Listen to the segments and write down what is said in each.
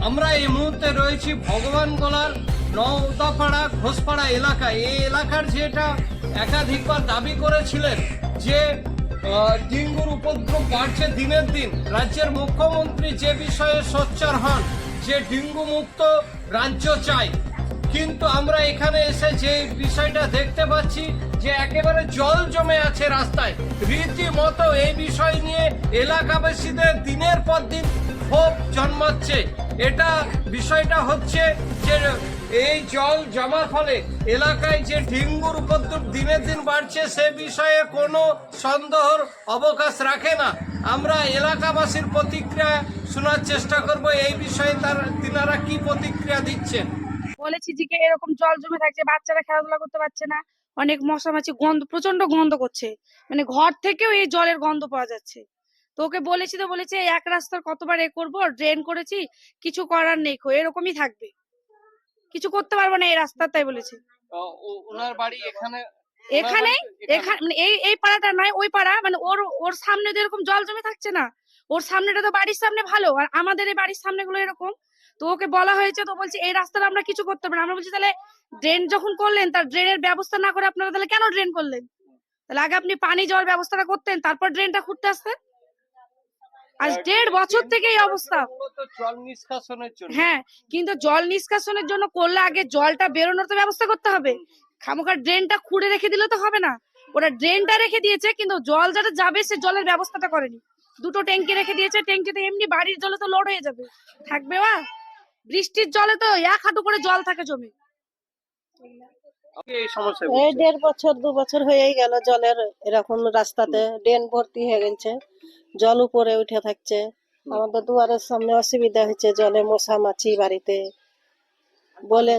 আমরা এই মুহূর্তে রয়েছি ভগবানগোলার নওদাপাড়া ঘোষপাড়া এলাকায়। এই এলাকার যেটা একাধিকবার দাবি করেছিলেন যে ডেঙ্গুর উপদ্রব বাড়ছে দিনের দিন। রাজ্যের মুখ্যমন্ত্রী যে বিষয়ে সোচ্চার হন যে ডেঙ্গু মুক্ত রাজ্য চাই, কিন্তু আমরা এখানে এসে যে বিষয়টা দেখতে পাচ্ছি যে একেবারে জল জমে আছে রাস্তায়। রীতিমতো এই বিষয় নিয়ে এলাকাবাসীদের দিনের পর দিন ক্ষোভ জন্মাচ্ছে। এটা বিষয়টা হচ্ছে যে এই জল জমার ফলে এলাকায় যে ডেঙ্গুর উপদ্রব দিনের দিন বাড়ছে সে বিষয়ে কোনো সন্দেহর অবকাশ রাখে না। আমরা এলাকাবাসীর প্রতিক্রিয়া শোনার চেষ্টা করব এই বিষয়ে তিনারা কি প্রতিক্রিয়া দিচ্ছেন। বলেছি যে এরকম জল জমে থাকছে, বাচ্চারা খেলাধুলা করতে পারছে না, অনেক মশা মাছি, গন্ধ প্রচন্ড গন্ধ করছে, মানে ঘর থেকেও এই জলের গন্ধ পাওয়া যাচ্ছে। তো ওকে বলেছি, তো বলেছে এক রাস্তার কতবার করবো, ড্রেন করেছি, কিছু করার নেই, এরকমই থাকবে, কিছু করতে পারবো না এই রাস্তা, তাই বলেছে। ওনার বাড়ি এখানে এখানে মানে এই পাড়াটা নয়, ওই পাড়া, মানে ওর সামনে তো এরকম জল জমে থাকছে না, ওর সামনেটা তো বাড়ির সামনে ভালো, আর আমাদের এই বাড়ির সামনে গুলো এরকম। তো ওকে বলা হয়েছে, তো বলছে এই রাস্তাটা আমরা কিছু করতে পারি। আমরা বলছি তাহলে ড্রেন যখন করলেন তার ড্রেনের ব্যবস্থা না করে আপনারা তাহলে কেন ড্রেন করলেন? তাহলে আগে আপনি পানি যাওয়ার ব্যবস্থাটা করতেন, তারপর ড্রেনটা খুঁড়তে আসতেন। আজ 1.5 বছর থেকে এই অবস্থা। জল নিষ্কাশনের জন্য, হ্যাঁ, কিন্তু জল নিষ্কাশনের জন্য করলে আগে জলটা বেরোনোর তো ব্যবস্থা করতে হবে। খামোখা ড্রেনটা খুঁড়ে রেখে দিলে তো হবে না। ওরা ড্রেনটা রেখে দিয়েছে, কিন্তু জল যারা যাবে সে জলের ব্যবস্থাটা করেনি। দুটো ট্যাঙ্কি রেখে দিয়েছে, ট্যাঙ্কিতে এমনি বাড়ির জলে তো লোড হয়ে যাবে, থাকবে বা বৃষ্টির জলে তো 1 হাঁটু করে জল থাকে জমে। এই সমস্যা এই 1.5 বছর 2 বছর হয়েই গেল জলের এরকম রাস্তাতে ড্রেন ভর্তি হয়ে গেছে, জল উপরে উঠে থাকছে। আমাদের দুয়ারের সামনে অসুবিধা হচ্ছে, জলে মশা মাছি বাড়িতে। বলে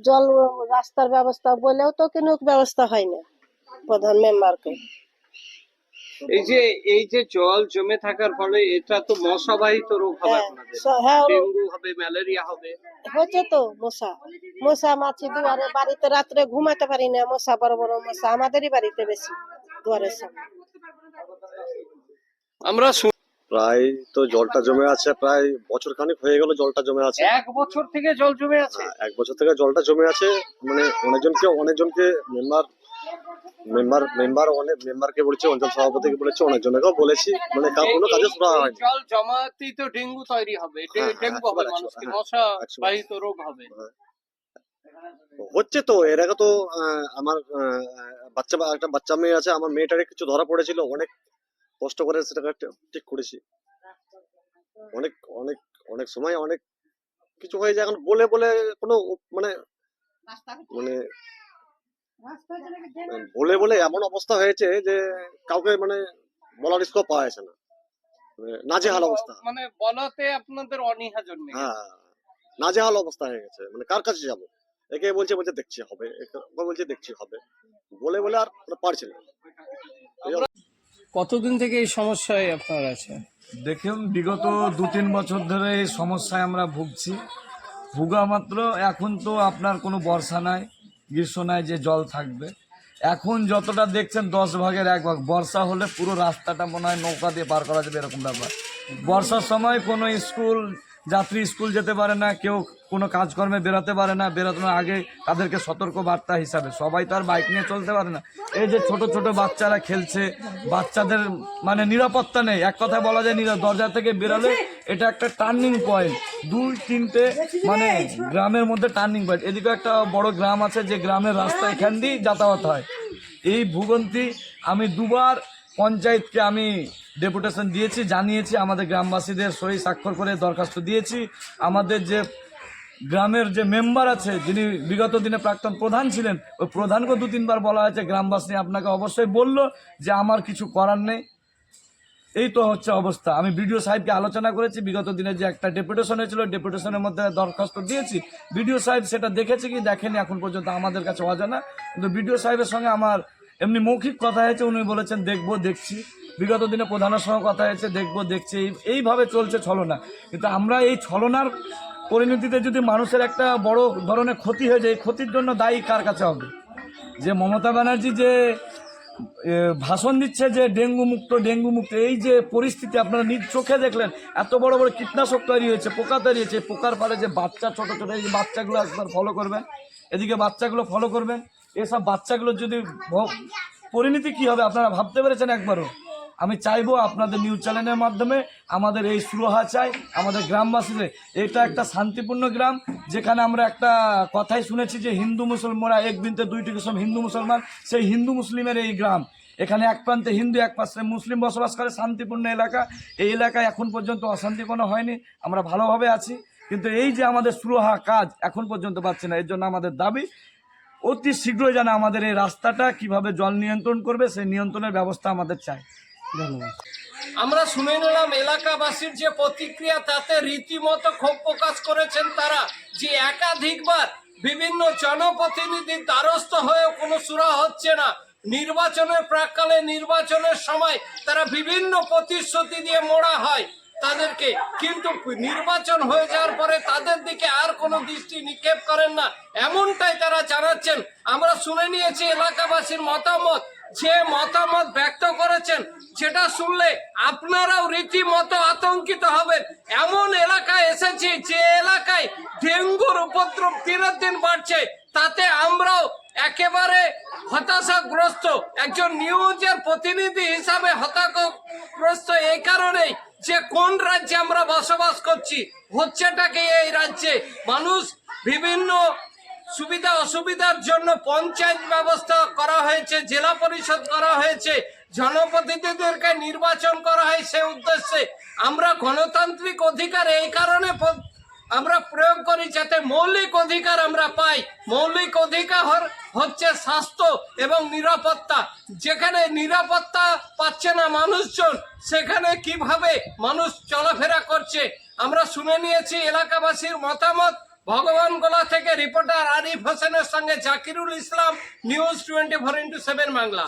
জল রাস্তার ব্যবস্থা বলেও তো কোনো ব্যবস্থা হয় না প্রধান মেম্বারকে। এই যে জল জমে থাকার ফলে এটা তো মশাবাহিত রোগ হবে, হ্যাঁ, ডেঙ্গু হবে, ম্যালেরিয়া হবে। হচ্ছে তো মশা মাছি দুয়ারে, বাড়িতে রাত্রে ঘুমাতে পারি না, মশা বড় বড় মশা আমাদেরই বাড়িতে বেশি দুয়ারের সামনে। আমরা প্রায় তো জলটা জমে আছে, প্রায় বছর খানিক হয়ে গেল জলটা জমে আছে। 1 বছর থেকে জল জমে আছে। 1 বছর থেকে জলটা জমে আছে, মানে অনেকজনকে মেম্বারকে বলেছি, অঞ্চল সভাপতিকে বলেছি, অনেকজনকেও বলেছি, মানে কোনো কাজে সুরা হয়নি। জল জমাতেই তো ডেঙ্গু তৈরি হবে, ডেঙ্গু হবে, মানুষকে মশা বাহিত রোগ হবে। হচ্ছে তো এর আগে তো আমার একটা বাচ্চা মেয়ে আছে, আমার মেয়েটারে কিছু ধরা পড়েছিল, অনেক কষ্ট করে সেটাকে ঠিক করেছি। অনেক অনেক অনেক সময় অনেক কিছু হয়ে যায়, এখন বলে বলে কোনো মানে মানে বলে বলে এমন অবস্থা হয়েছে যে কাউকে মানে বলার স্কোপ পাওয়া যাচ্ছে না, নাজেহাল অবস্থা। মানে বলাতে আপনাদের অনীহা জন্মে। হ্যাঁ, নাজেহাল অবস্থা হয়ে গেছে, মানে কার কাছে যাবো? একে বলছে দেখছি হবে, বলছে দেখছি হবে, বলে বলে আর পারছে না। কতদিন থেকে এই সমস্যায় আপনার আছে? দেখুন, বিগত 2-3 বছর ধরে এই সমস্যায় আমরা ভুগছি। ভুগা মাত্র এখন তো আপনার কোনো বর্ষা নাই, গ্রীষ্ম নাই যে জল থাকবে। এখন যতটা দেখছেন 10 ভাগের 1 ভাগ। বর্ষা হলে পুরো রাস্তাটা মনে হয় নৌকা দিয়ে পার করা যাবে, এরকম ব্যাপার। বর্ষার সময় কোনো যাত্রী স্কুল যেতে পারে না, কেউ কোনো কাজকর্মে বেরোতে পারে না। বেরোনোর আগে তাদেরকে সতর্ক বার্তা হিসাবে, সবাই তো আর বাইক নিয়ে চলতে পারে না। এই যে ছোট ছোট বাচ্চারা খেলছে, বাচ্চাদের মানে নিরাপত্তা নেই। এক কথায় বলা যায় দরজা থেকে বেরোলে এটা একটা টার্নিং পয়েন্ট, 2-3টে মানে গ্রামের মধ্যে টার্নিং পয়েন্ট। এদিকে একটা বড় গ্রাম আছে, যে গ্রামের রাস্তা এখান দিয়েই যাতায়াত হয়। এই ভূগন্তি আমি 2বার পঞ্চায়েতকে আমি ডেপুটেশন দিয়েছি, জানিয়েছি, আমাদের গ্রামবাসীদের সই স্বাক্ষর করে দরখাস্ত দিয়েছি। আমাদের যে গ্রামের যে মেম্বার আছে, যিনি বিগত দিনে প্রাক্তন প্রধান ছিলেন, ওই প্রধানকে 2-3 বার বলা হয়েছে, গ্রামবাসী আপনাকে অবশ্যই বলল যে আমার কিছু করার নেই। এই তো হচ্ছে অবস্থা। আমি বিডিও সাহেবকে আলোচনা করেছি, বিগত দিনে যে একটা ডেপুটেশন হয়েছিল, ডেপুটেশনের মধ্যে দরখাস্ত দিয়েছি। বিডিও সাহেব সেটা দেখেছে কি দেখেনি এখন পর্যন্ত আমাদের কাছে অজানা, কিন্তু বিডিও সাহেবের সঙ্গে আমার এমনি মৌখিক কথা হয়েছে, উনি বলেছেন দেখবো, দেখছি। বিগত দিনে প্রধানের সঙ্গে কথা হয়েছে, দেখবো, দেখছি। এইভাবে চলছে ছলনা। কিন্তু আমরা এই ছলনার পরিণতিতে যদি মানুষের একটা বড় ধরনের ক্ষতি হয়ে যায়, ক্ষতির জন্য দায়ী কার কাছে হবে? যে মমতা ব্যানার্জি যে ভাষণ দিচ্ছে যে ডেঙ্গু মুক্ত, এই যে পরিস্থিতি আপনারা নিজ চোখে দেখলেন, এত বড় বড় কীটনাশক তৈরি হয়েছে, পোকা তৈরি হয়েছে, পোকার ফলে যে বাচ্চা ছোট ছোট এই বাচ্চাগুলো একবার ফলো করবেন, এদিকে বাচ্চাগুলো ফলো করবেন, এসব বাচ্চাগুলোর যদি পরিণতি কী হবে আপনারা ভাবতে পেরেছেন একবারও? আমি চাইবো আপনাদের নিউজ চ্যানেলের মাধ্যমে আমাদের এই সুরহা চাই আমাদের গ্রামবাসীদের। এটা একটা শান্তিপূর্ণ গ্রাম, যেখানে আমরা একটা কথাই শুনেছি যে হিন্দু মুসলমানরা এক বিনতে দুইটি কিসম, হিন্দু মুসলমান, সেই হিন্দু মুসলিমের এই গ্রাম। এখানে এক প্রান্তে হিন্দু, এক পাশে মুসলিম বসবাস করে, শান্তিপূর্ণ এলাকা। এই এলাকায় এখন পর্যন্ত অশান্তি কোনো হয়নি, আমরা ভালোভাবে আছি। কিন্তু এই যে আমাদের সুরহা কাজ এখন পর্যন্ত পাচ্ছি না, এর জন্য আমাদের দাবি অতি শীঘ্রই যেন আমাদের এই রাস্তাটা কিভাবে জল নিয়ন্ত্রণ করবে সেই নিয়ন্ত্রণের ব্যবস্থা আমাদের চাই। ধন্যবাদ। আমরা শুনে নিলাম এলাকাবাসীর যে প্রতিক্রিয়া, তাতে রীতিমতো ক্ষোভ প্রকাশ করেছেন তারা, যে একাধিকবার বিভিন্ন জনপ্রতিনিধির দ্বারস্থ হয়েও কোনো সুরাহা হচ্ছে না। নির্বাচনের প্রাক্কালে, নির্বাচনের সময় তারা বিভিন্ন প্রতিশ্রুতি দিয়ে মোড়া হয় তাদেরকে, কিন্তু নির্বাচন হয়ে যাওয়ার পরে তাদের দিকে আর কোনো দৃষ্টি নিক্ষেপ করেন না, এমনটাই তারা জানাচ্ছেন। আমরা শুনে নিয়েছি এলাকাবাসীর মতামত, যে মতামত ব্যক্ত করেছেন, যেটা শুনলে আপনারাও রীতিমতো আতঙ্কিত হবেন। এমন এলাকায় এসেছি যে এলাকায় ডেঙ্গুর উপদ্রব দিনের দিন বাড়ছে, তাতে আমরাও একেবারে হতাশাগ্রস্ত। একজন নিউজের প্রতিনিধি হিসাবে হতাশাগ্রস্ত এই কারণেই যে কোন রাজ্যে আমরা বসবাস করছি, হচ্ছেটা কি এই রাজ্যে। মানুষ বিভিন্ন সুবিধা অসুবিধার জন্য পঞ্চায়েত ব্যবস্থা করা হয়েছে, জেলা পরিষদ করা হয়েছে, জনপ্রতিনিধিদেরকে নির্বাচন করা হয় সে উদ্দেশ্যে। আমরা গণতান্ত্রিক অধিকার এই কারণে আমরা প্রয়োগ করি যাতে মৌলিক অধিকার আমরা পাই। মৌলিক অধিকার হচ্ছে স্বাস্থ্য এবং নিরাপত্তা। যেখানে নিরাপত্তা পাচ্ছে না মানুষজন, সেখানে কিভাবে মানুষ চলাফেরা করছে আমরা শুনে নিয়েছি এলাকাবাসীর মতামত। ভগবানগোলা থেকে রিপোর্টার আরিফ হোসেনের সঙ্গে জাকিরুল ইসলাম, নিউজ 24x7 বাংলা।